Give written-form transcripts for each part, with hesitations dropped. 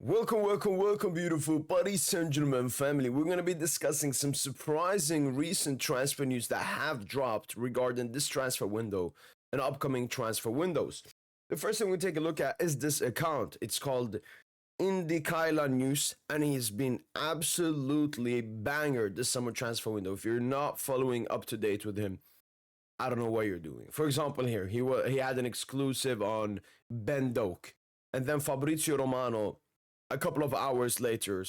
Welcome, beautiful Paris Saint-Germain family. We're going to be discussing some surprising recent transfer news that have dropped regarding this transfer window and upcoming transfer windows. The first thing we take a look at is this account. It's called indykaila News, and he's been absolutely banger this summer transfer window. If you're not following up to date with him, I don't know what you're doing. For example, here he had an exclusive on Ben Doak, and then Fabrizio Romano a couple of hours later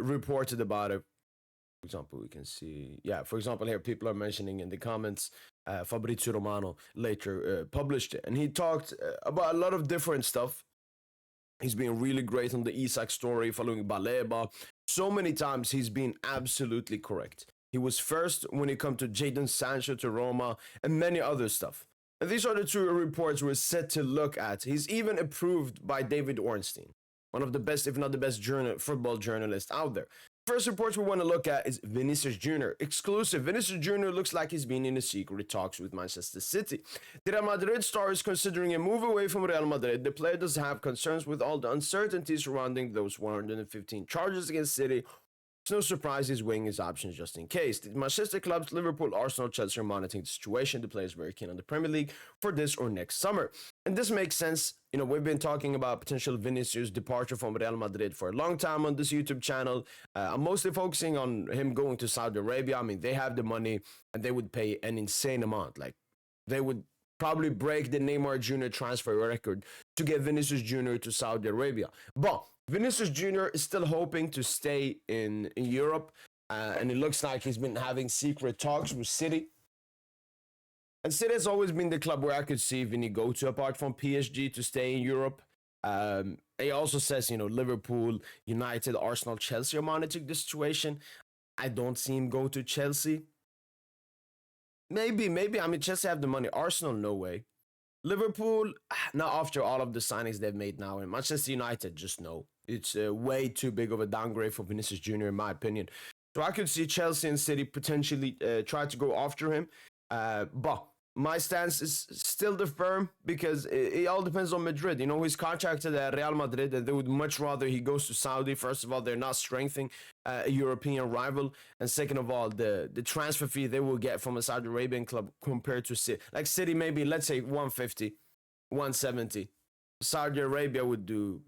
reported about it. For example, we can see, for example, here people are mentioning in the comments, Fabrizio Romano later published it, and he talked about a lot of different stuff. He's been really great on the Isak story, following Baleba. So many times he's been absolutely correct. He was first when it comes to Jadon Sancho to Roma and many other stuff. And these are the two reports we're set to look at. He's even approved by David Ornstein, one of the best, if not the best, football journalist out there. First report we want to look at is Vinicius Jr. Exclusive. Vinicius Jr. looks like he's been in a secret talks with Manchester City. The Real Madrid star is considering a move away from Real Madrid. The player does have concerns with all the uncertainties surrounding those 115 charges against City. It's no surprise he's weighing his options just in case. The Manchester clubs, Liverpool, Arsenal, Chelsea are monitoring the situation. The player is very keen on the Premier League for this or next summer. And this makes sense. You know, we've been talking about potential Vinicius departure from Real Madrid for a long time on this YouTube channel. I'm mostly focusing on him going to Saudi Arabia. I mean, they have the money and they would pay an insane amount. Like, they would probably break the Neymar Jr. transfer record to get Vinicius Jr. to Saudi Arabia. But Vinicius Jr. is still hoping to stay in Europe, and it looks like he's been having secret talks with City. And City has always been the club where I could see Vinny go to, apart from PSG, to stay in Europe. He also says, you know, Liverpool, United, Arsenal, Chelsea are monitoring the situation. I don't see him go to Chelsea. Maybe. I mean, Chelsea have the money. Arsenal, no way. Liverpool, not after all of the signings they've made now. And Manchester United, just no. It's way too big of a downgrade for Vinicius Jr., in my opinion. So I could see Chelsea and City potentially try to go after him. But my stance is still the firm, because it all depends on Madrid. You know, he's contracted at Real Madrid, and they would much rather he goes to Saudi. First of all, they're not strengthening a European rival. And second of all, the transfer fee they will get from a Saudi Arabian club compared to City. Like City, maybe, let's say 150, 170. Saudi Arabia would do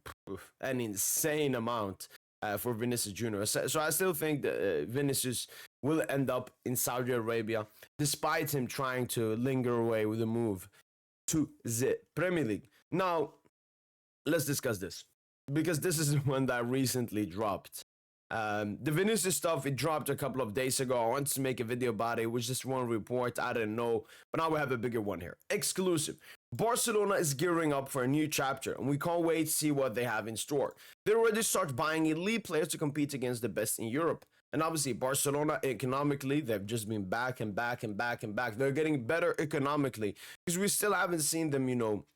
an insane amount for Vinicius Jr. So I still think that Vinicius will end up in Saudi Arabia, despite him trying to linger away with a move to the Premier League. Now, let's discuss this, because this is one that recently dropped. The Vinicius stuff, it dropped a couple of days ago. I wanted to make a video about it. It was just one report. I didn't know. But now we have a bigger one here. Exclusive. Barcelona is gearing up for a new chapter, and we can't wait to see what they have in store. They already start buying elite players to compete against the best in Europe. And obviously, Barcelona, economically, they've just been back and back. They're getting better economically, because we still haven't seen them, you know,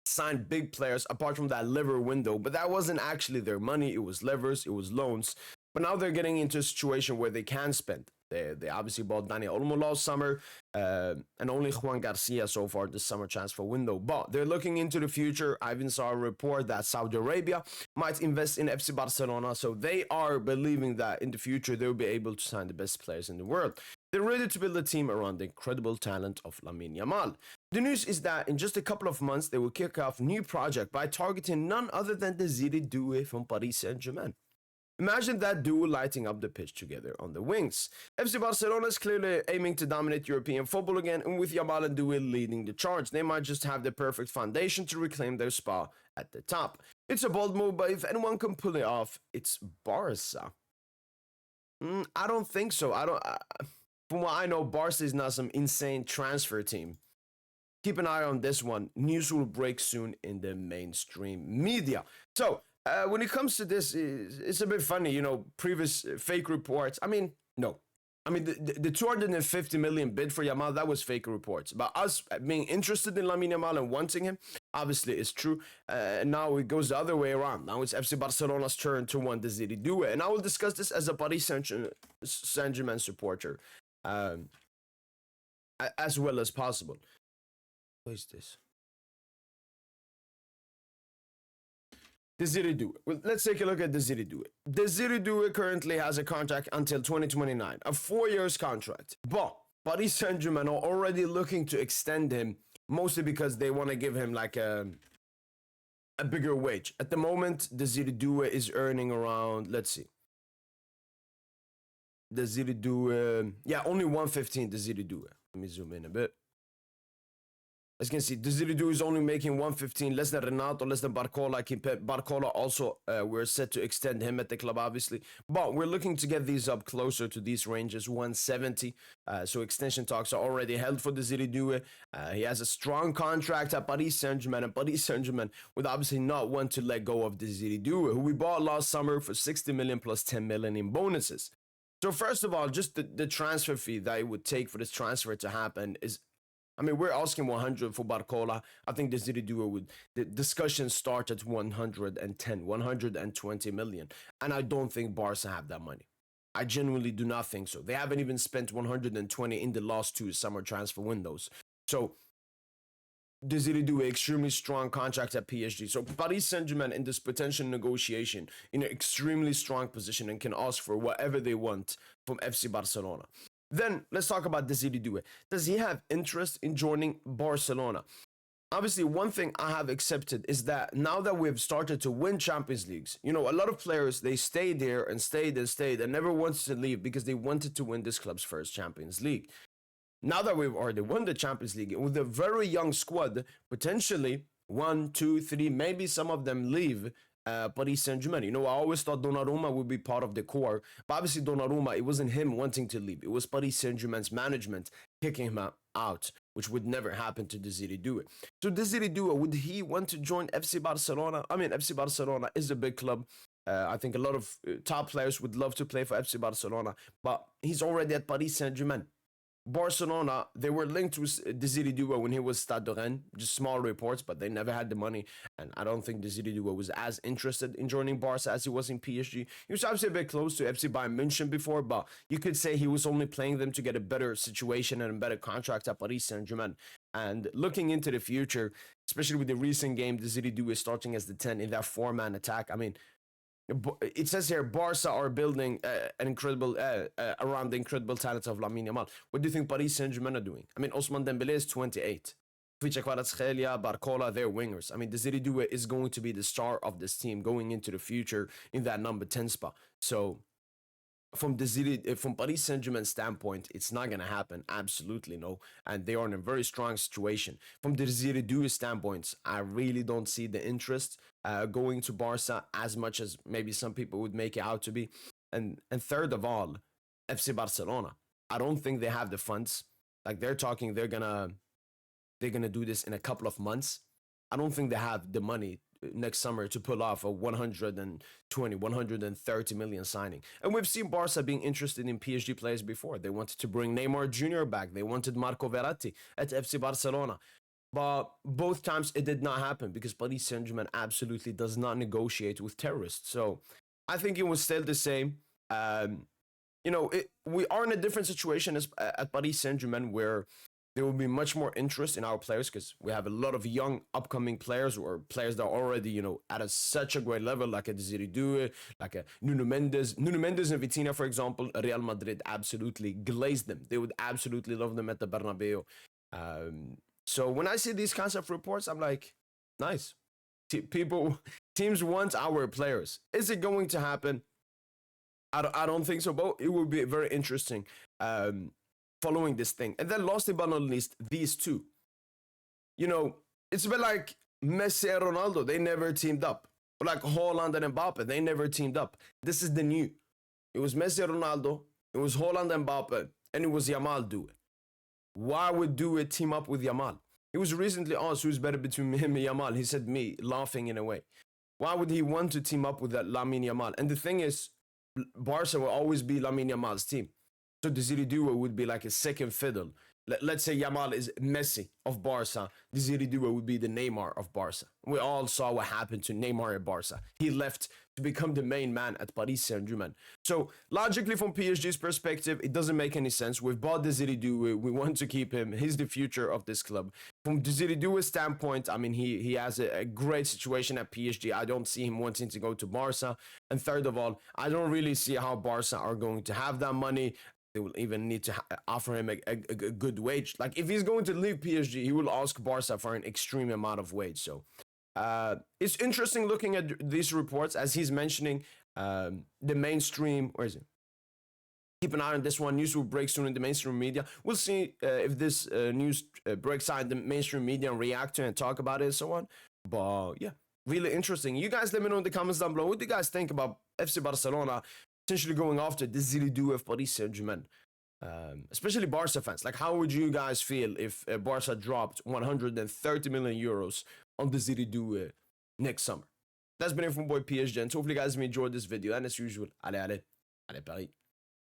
sign big players apart from that liver window. But that wasn't actually their money. It was levers, it was loans. But now they're getting into a situation where they can spend. They obviously bought Dani Olmo last summer, and only Juan Garcia so far this summer transfer window. But they're looking into the future. I even saw a report that Saudi Arabia might invest in FC Barcelona. So they are believing that in the future they'll be able to sign the best players in the world. They're ready to build a team around the incredible talent of Lamine Yamal. The news is that in just a couple of months, they will kick off a new project by targeting none other than Desire Doue from Paris Saint-Germain. Imagine that duo lighting up the pitch together on the wings. FC Barcelona is clearly aiming to dominate European football again, and with Yamal and Doue leading the charge, they might just have the perfect foundation to reclaim their spot at the top. It's a bold move, but if anyone can pull it off, it's Barca. I don't think so. From what I know, Barca is not some insane transfer team. Keep an eye on this one. News will break soon in the mainstream media. So, when it comes to this, it's a bit funny, you know, previous fake reports. I mean, no. I mean, the 250 million bid for Yamal, that was fake reports. But us being interested in Lamine Yamal and wanting him, obviously, is true. And now it goes the other way around. Now it's FC Barcelona's turn to want Desire Doue. And I will discuss this as a Paris Saint-Germain supporter, as well as possible. What is this? Desire Doue. Well, let's take a look at Desire Doue. Desire Doue currently has a contract until 2029, a 4 years contract. But Paris Saint-Germain are already looking to extend him, mostly because they want to give him like a bigger wage. At the moment, Desire Doue is earning around, let's see. Desire Doue, yeah, only 115 Desire Doue. Let me zoom in a bit. As you can see, Desire Doue is only making 115, less than Renato, less than Barcola. Barcola also, we're set to extend him at the club, obviously. But we're looking to get these up closer to these ranges, 170. So extension talks are already held for Desire Doue. He has a strong contract at Paris Saint-Germain, and Paris Saint-Germain would obviously not want to let go of Desire Doue, who we bought last summer for 60 million plus 10 million in bonuses. So first of all, just the transfer fee that it would take for this transfer to happen is, I mean, we're asking 100 for Barcola. I think Desire Doue would, the discussion start at 110, 120 million. And I don't think Barca have that money. I genuinely do not think so. They haven't even spent 120 in the last 2 summer transfer windows. So Desire Doue, extremely strong contract at PSG. So Paris Saint-Germain in this potential negotiation in an extremely strong position and can ask for whatever they want from FC Barcelona. Then let's talk about Desire Doue. Does he have interest in joining Barcelona? Obviously, one thing I have accepted is that now that we've started to win Champions Leagues, you know, a lot of players, they stayed there and stayed and never wanted to leave because they wanted to win this club's first Champions League. Now that we've already won the Champions League with a very young squad, potentially 1, 2, 3, maybe some of them leave Paris Saint-Germain. You know, I always thought Donnarumma would be part of the core, but obviously Donnarumma, it wasn't him wanting to leave. It was Paris Saint-Germain's management kicking him out, which would never happen to Desire Doue. So Desire Doue, would he want to join FC Barcelona? I mean, FC Barcelona is a big club. I think a lot of top players would love to play for FC Barcelona, but he's already at Paris Saint-Germain. Barcelona, they were linked with Desire Doue when he was Stade de Rennes, just small reports, but they never had the money. And I don't think Desire Doue was as interested in joining Barca as he was in PSG. He was obviously a bit close to FC Bayern München before, but you could say he was only playing them to get a better situation and a better contract at Paris Saint-Germain. And looking into the future, especially with the recent game, Desire Doue is starting as the 10 in that 4-man attack. I mean, it says here, Barca are building an incredible around the incredible talent of Lamine Yamal. What do you think Paris Saint-Germain are doing? I mean, Ousmane Dembélé is 28. Ficha Kvaratskhelia, Barcola, they're wingers. I mean, Desire Doue is going to be the star of this team going into the future in that number 10 spot. So from Paris Saint-Germain's standpoint, it's not going to happen. Absolutely no. And they are in a very strong situation. From the Desire Doue standpoint, I really don't see the interest going to Barca as much as maybe some people would make it out to be. And third of all, FC Barcelona. I don't think they have the funds. Like they're talking, they're gonna do this in a couple of months. I don't think they have the money next summer to pull off a 120, 130 million signing. And we've seen Barca being interested in PSG players before. They wanted to bring Neymar Jr. back. They wanted Marco Verratti at FC Barcelona. But both times it did not happen because Paris Saint-Germain absolutely does not negotiate with terrorists. So I think it was still the same. You know, we are in a different situation as at Paris Saint-Germain where there will be much more interest in our players because we have a lot of young upcoming players or players that are already, you know, at such a great level, like a Desire Doue, like a Nuno Mendes. Nuno Mendes and Vitinha, for example, Real Madrid absolutely glazed them. They would absolutely love them at the Bernabeu. So when I see these kinds of reports, I'm like, nice. Teams want our players. Is it going to happen? I don't think so, but it will be very interesting. Following this thing. And then lastly but not least, these two. You know, it's a bit like Messi and Ronaldo. They never teamed up. Or like Haaland and Mbappe. They never teamed up. This is the new. It was Messi and Ronaldo. It was Haaland and Mbappe. And it was Yamal Doue. Why would Doue team up with Yamal? He was recently asked who's better between him and Yamal. He said me, laughing in a way. Why would he want to team up with that Lamine Yamal? And the thing is, Barca will always be Lamine Yamal's team. So Desire Doue would be like a second fiddle let's say Yamal is Messi of Barca, Desire Doue would be the Neymar of Barca. We all saw what happened to Neymar at Barca. He left to become the main man at Paris Saint-Germain. So logically, from PSG's perspective, it doesn't make any sense. We've bought Desire Doue. We want to keep him. He's the future of this club. From Desire Doue's standpoint, I mean, he has a great situation at PSG. I don't see him wanting to go to Barca. And third of all, I don't really see how Barca are going to have that money. They will even need to offer him a good wage. Like, if he's going to leave PSG, he will ask Barca for an extreme amount of wage. So it's interesting looking at these reports, as he's mentioning the mainstream. Where is it? Keep an eye on this one. News will break soon in the mainstream media. We'll see if this news breaks out in the mainstream media and react to it and talk about it and so on. But yeah, really interesting. You guys let me know in the comments down below. What do you guys think about FC Barcelona potentially going after Desire Doue of Paris Saint-Germain? Especially Barca fans. Like, how would you guys feel if Barca dropped 130 million euros on Desire Doue next summer? That's been it from boy PSGINT. Hopefully you guys enjoyed this video. And as usual, allez, Paris.